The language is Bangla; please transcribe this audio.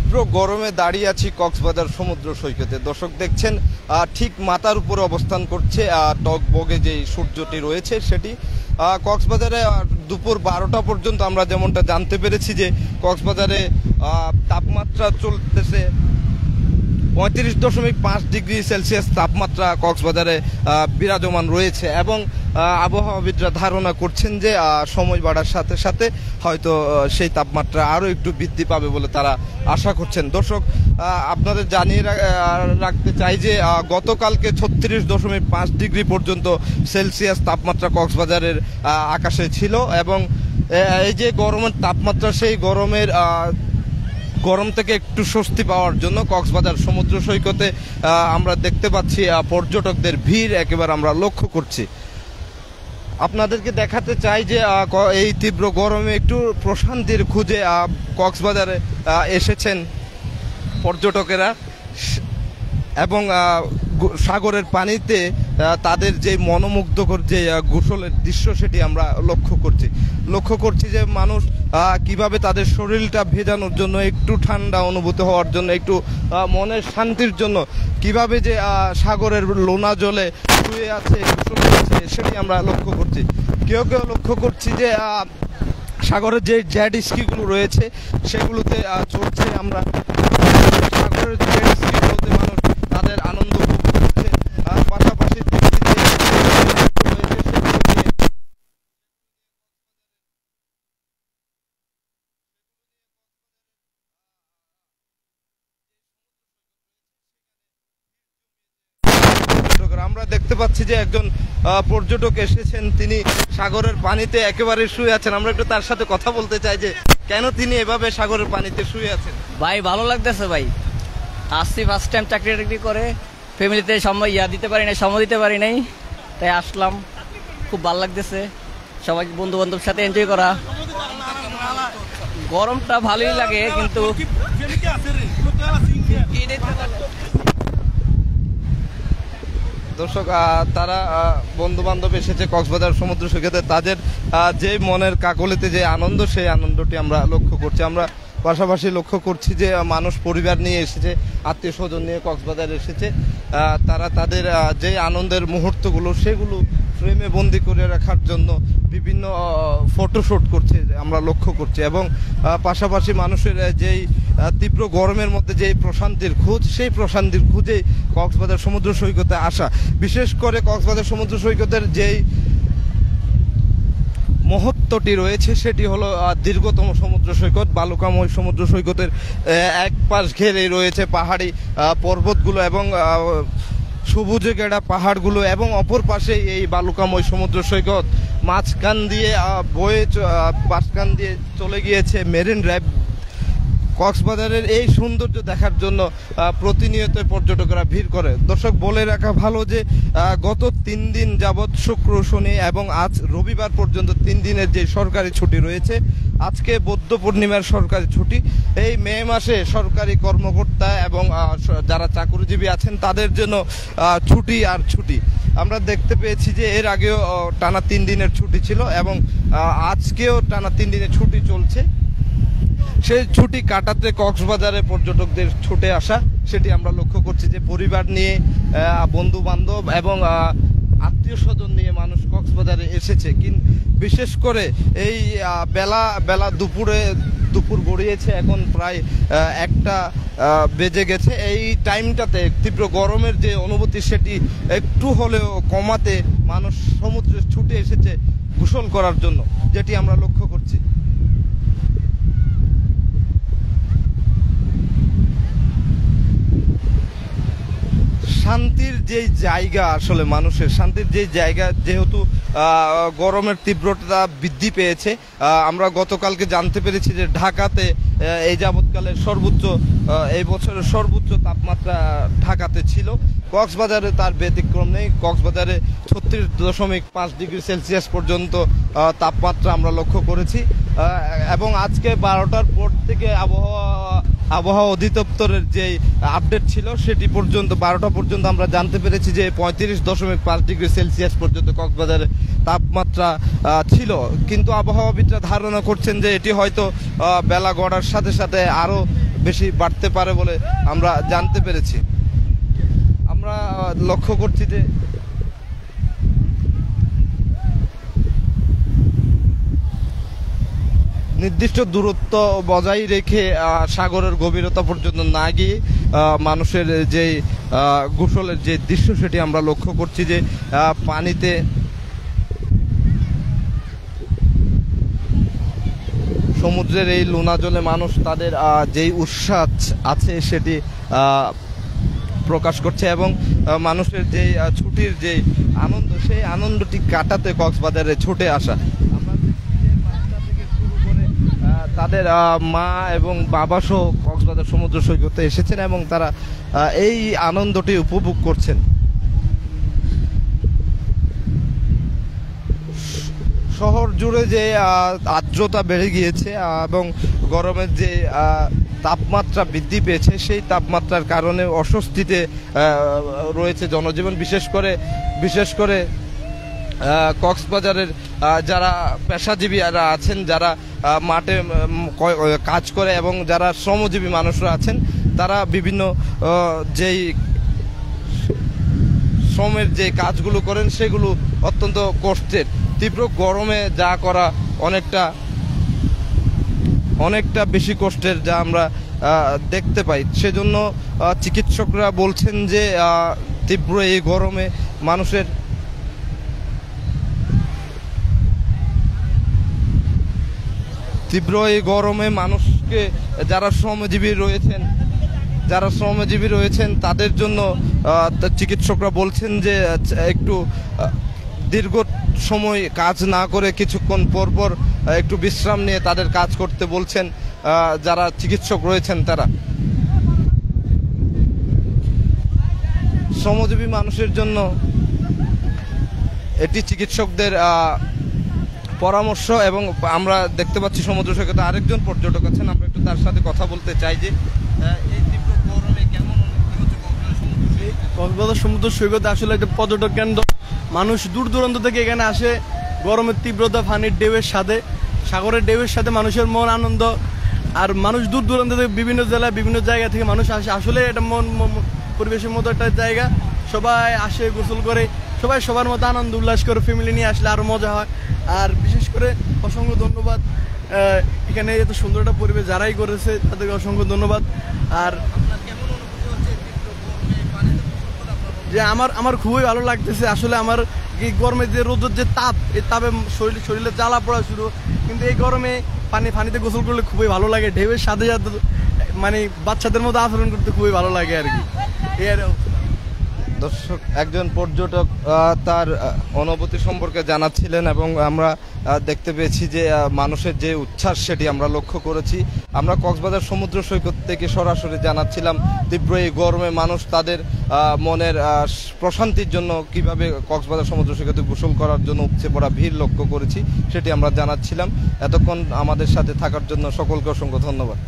তীব্র গরমে দাঁড়িয়ে আছি কক্সবাজার সমুদ্র সৈকতে। দর্শক দেখছেন ঠিক মাথার উপরে অবস্থান করছে টগবগে যে সূর্যটি রয়েছে সেটি। কক্সবাজারে দুপুর 12টা পর্যন্ত আমরা যেমনটা জানতে পেরেছি যে কক্সবাজারে তাপমাত্রা চলতেছে 35.5 ডিগ্রি সেলসিয়াস তাপমাত্রা কক্সবাজারে বিরাজমান রয়েছে এবং আবহাওয়াবিদরা ধারণা করছেন যে সময় বাড়ার সাথে সাথে হয়তো সেই তাপমাত্রা আরও একটু বৃদ্ধি পাবে বলে তারা আশা করছেন। দর্শক আপনাদের জানিয়ে রাখতে চাই যে গতকালকে 36.5 ডিগ্রি পর্যন্ত সেলসিয়াস তাপমাত্রা কক্সবাজারের আকাশে ছিল এবং এই যে গরমের তাপমাত্রা সেই গরম থেকে একটু স্বস্তি পাওয়ার জন্য কক্সবাজার সমুদ্র সৈকতে আমরা দেখতে পাচ্ছি পর্যটকদের ভিড় একেবারে আমরা লক্ষ্য করছি। আপনাদেরকে দেখাতে চাই যে এই তীব্র গরমে একটু প্রশান্তির খুঁজে কক্সবাজারে এসেছেন পর্যটকেরা এবং সাগরের পানিতে তাদের যে মনোমুগ্ধকর যে গোসলের দৃশ্য সেটি আমরা লক্ষ্য করছি যে মানুষ কিভাবে তাদের শরীরটা ভেজানোর জন্য, একটু ঠান্ডা অনুভূতি হওয়ার জন্য, একটু মনের শান্তির জন্য কিভাবে যে সাগরের লোনা জলে শুয়ে আছে, গোসল করছে সেটি আমরা লক্ষ্য করছি। কেউ লক্ষ্য করছি যে সাগরের যে জেট স্কিগুলো রয়েছে সেগুলোতে চলছে। আমরা সাগরের জেট স্কিগুলোতে মানুষ তাদের আনন্দ উপভোগ করছে। পাশাপাশি আমরা দেখতে পাচ্ছি যে একজন পর্যটক এসেছেন, তিনি সাগরের পানিতে একেবারে শুয়ে আছেন। আমরা একটু তার সাথে কথা বলতে চাই যে কেন তিনি এভাবে সাগরের পানিতে শুয়ে আছেন। ভাই ভালো লাগতেছে ভাই, আসছি ফার্স্ট টাইম চাকরি করে, ফ্যামিলিতে সময় দিতে পারি নাই, তাই আসলাম। খুব ভালো লাগতেছে, সবাই বন্ধু বান্ধবের সাথে এনজয় করা। গরমটা ভালোই লাগে কিন্তু দর্শক তারা বন্ধু বান্ধব এসেছে কক্সবাজার সমুদ্র সৈকতে, তাদের যে মনের কাকলিতে যে আনন্দ সেই আনন্দটি আমরা লক্ষ্য করছি। আমরা পাশাপাশি লক্ষ্য করছি যে মানুষ পরিবার নিয়ে এসেছে, আত্মীয় স্বজন নিয়ে কক্সবাজার এসেছে। তারা তাদের যে আনন্দের মুহূর্তগুলো সেগুলো ফ্রেমে বন্দি করে রাখার জন্য বিভিন্ন ফটোশ্যুট করছে আমরা লক্ষ্য করছি এবং পাশাপাশি মানুষের যেই তীব্র গরমের মধ্যে যেই প্রশান্তির খোঁজ, সেই প্রশান্তির খুঁজেই কক্সবাজার সমুদ্র সৈকতে আসা। বিশেষ করে কক্সবাজার সমুদ্র সৈকতের যেই মহত্বটি রয়েছে সেটি হলো দীর্ঘতম সমুদ্র সৈকত, বালুকাময় সমুদ্র সৈকতের এক পাশ ঘেরে রয়েছে পাহাড়ি পর্বতগুলো এবং সবুজে গেড়া পাহাড়গুলো এবং অপর পাশে এই বালুকাময় সমুদ্র সৈকত। মাঝখান দিয়ে চলে গিয়েছে মেরিন ড্রাইভ। কক্সবাজারের এই সৌন্দর্য দেখার জন্য প্রতিনিয়ত পর্যটকরা ভিড় করে। দর্শক বলে রাখা ভালো যে গত 3 দিন যাবৎ শুক্র, শনি এবং আজ রবিবার পর্যন্ত 3 দিনের যে সরকারি ছুটি রয়েছে, আজকে বৌদ্ধ পূর্ণিমার সরকারি ছুটি। এই মে মাসে সরকারি কর্মকর্তা এবং যারা চাকরিজীবী আছেন তাদের জন্য ছুটি আর ছুটি। আমরা দেখতে পেয়েছি যে এর আগেও টানা 3 দিনের ছুটি ছিল এবং আজকেও টানা 3 দিনের ছুটি চলছে। সেই ছুটি কাটাতে কক্সবাজারে পর্যটকদের ছুটে আসা সেটি আমরা লক্ষ্য করছি যে পরিবার নিয়ে, বন্ধু বান্ধব এবং আত্মীয় স্বজন নিয়ে মানুষ কক্সবাজারে এসেছে। বিশেষ করে এই বেলা দুপুর গড়িয়েছে, এখন প্রায় 1টা বেজে গেছে। এই টাইমটাতে তীব্র গরমের যে অনুভূতি সেটি একটু হলেও কমাতে মানুষ সমুদ্রে ছুটে এসেছে গোসল করার জন্য, যেটি আমরা লক্ষ্য করছি। শান্তির যে জায়গা, আসলে মানুষের শান্তির যে জায়গা, যেহেতু গরমের তীব্রতা বৃদ্ধি পেয়েছে। আমরা গতকালকে জানতে পেরেছি যে ঢাকাতে এই যাবৎকালের এই বছরের সর্বোচ্চ তাপমাত্রা ঢাকাতে ছিল। কক্সবাজারে তার ব্যতিক্রম নেই। কক্সবাজারে 36.5 ডিগ্রি সেলসিয়াস পর্যন্ত তাপমাত্রা আমরা লক্ষ্য করেছি এবং আজকে 12টার পর থেকে আবহাওয়া অধিদপ্তরের যে আপডেট ছিল সেটি পর্যন্ত 12টা পর্যন্ত আমরা জানতে পেরেছি যে 35.5 ডিগ্রি সেলসিয়াস পর্যন্ত কক্সবাজারে তাপমাত্রা ছিল। কিন্তু আবহাওয়াবিদরা ধারণা করছেন যে এটি হয়তো বেলা গড়ার সাথে সাথে আরও বেশি বাড়তে পারে বলে আমরা জানতে পেরেছি। আমরা লক্ষ্য করছি যে নির্দিষ্ট দূরত্ব বজায় রেখে সাগরের গভীরতা পর্যন্ত না গিয়ে মানুষের যে গোসলের যে দৃশ্য সেটি আমরা লক্ষ্য করছি যে পানিতে সমুদ্রের এই লোনা জলে মানুষ তাদের যেই উচ্ছ্বাস আছে সেটি প্রকাশ করছে এবং মানুষের যে ছুটির যে আনন্দ সেই আনন্দটি কাটাতে কক্সবাজারে ছুটে আসা। আমরা দেখছি যে বাচ্চা থেকে শুরু করে তাদের মা এবং বাবা সহ কক্সবাজার সমুদ্র সৈকতে এসেছেন এবং তারা এই আনন্দটি উপভোগ করছেন। শহর জুড়ে যে আর্দ্রতা বেড়ে গিয়েছে এবং গরমের যে তাপমাত্রা বৃদ্ধি পেয়েছে সেই তাপমাত্রার কারণে অস্বস্তিতে রয়েছে জনজীবন, বিশেষ করে কক্সবাজারের যারা পেশাজীবীরা আছেন, যারা মাঠে কাজ করে এবং যারা শ্রমজীবী মানুষরা আছেন, তারা বিভিন্ন যেই শ্রমের যে কাজগুলো করেন সেগুলো অত্যন্ত কষ্টের। তীব্র গরমে যা করা অনেকটা বেশি কষ্টের যা আমরা দেখতে পাই। সেজন্য চিকিৎসকরা বলছেন যে তীব্র এই গরমে মানুষকে যারা শ্রমজীবী রয়েছেন তাদের জন্য চিকিৎসকরা বলছেন যে একটু দীর্ঘ সময় কাজ না করে কিছুক্ষণ পর একটু বিশ্রাম নিয়ে তাদের কাজ করতে বলছেন যারা চিকিৎসক রয়েছেন তারা। শ্রমজীবী মানুষের জন্য এটি চিকিৎসকদের পরামর্শ। এবং আমরা দেখতে পাচ্ছি সমুদ্র সৈকতে আরেকজন পর্যটক আছেন, আমরা একটু তার সাথে কথা বলতে চাই যে এই তীব্র গরমে কেমন অনুভূতি হচ্ছে কক্সবাজার সমুদ্র সৈকতে। আসলে একটা পর্যটক কেন্দ্র, মানুষ দূর দূরান্ত থেকে এখানে আসে গরমের তীব্রতা, পানির ঢেউয়ের সাথে, সাগরের ঢেউয়ের সাথে মানুষের মন আনন্দ। আর মানুষ দূর দূরান্ত থেকে বিভিন্ন জেলায় বিভিন্ন জায়গা থেকে মানুষ আসে। আসলে এটা পরিবেশের মতো একটা জায়গা, সবাই আসে, গোসল করে, সবাই সবার মতো আনন্দ উল্লাস করে, ফ্যামিলি নিয়ে আসলে আরো মজা হয়। আর বিশেষ করে অসংখ্য ধন্যবাদ এখানে এত সুন্দর একটা পরিবেশ যারাই করেছে তাদেরকে অসংখ্য ধন্যবাদ। আর যে আমার খুবই ভালো লাগতেছে। আসলে আমার এই গরমে যে রোদের যে তাপ, এই তাপে শরীরে জ্বালা পড়া শুরু, কিন্তু এই গরমে পানিতে গোসল করলে খুবই ভালো লাগে। ঢেউয়ের সাথে সাথে মানে বাচ্চাদের মতো আচরণ করতে খুবই ভালো লাগে আর কি। দর্শক, একজন পর্যটক তার অনুভূতি সম্পর্কে জানাচ্ছিলেন এবং আমরা দেখতে পেয়েছি যে মানুষের যে উচ্ছ্বাস সেটি আমরা লক্ষ্য করেছি। আমরা কক্সবাজার সমুদ্র সৈকত থেকে সরাসরি জানাচ্ছিলাম তীব্র এই গরমে মানুষ তাদের মনের প্রশান্তির জন্য কিভাবে কক্সবাজার সমুদ্র সৈকতে গোসল করার জন্য উপচে পড়া ভিড় লক্ষ্য করেছি, সেটি আমরা জানাচ্ছিলাম। এতক্ষণ আমাদের সাথে থাকার জন্য সকলকে অসংখ্য ধন্যবাদ।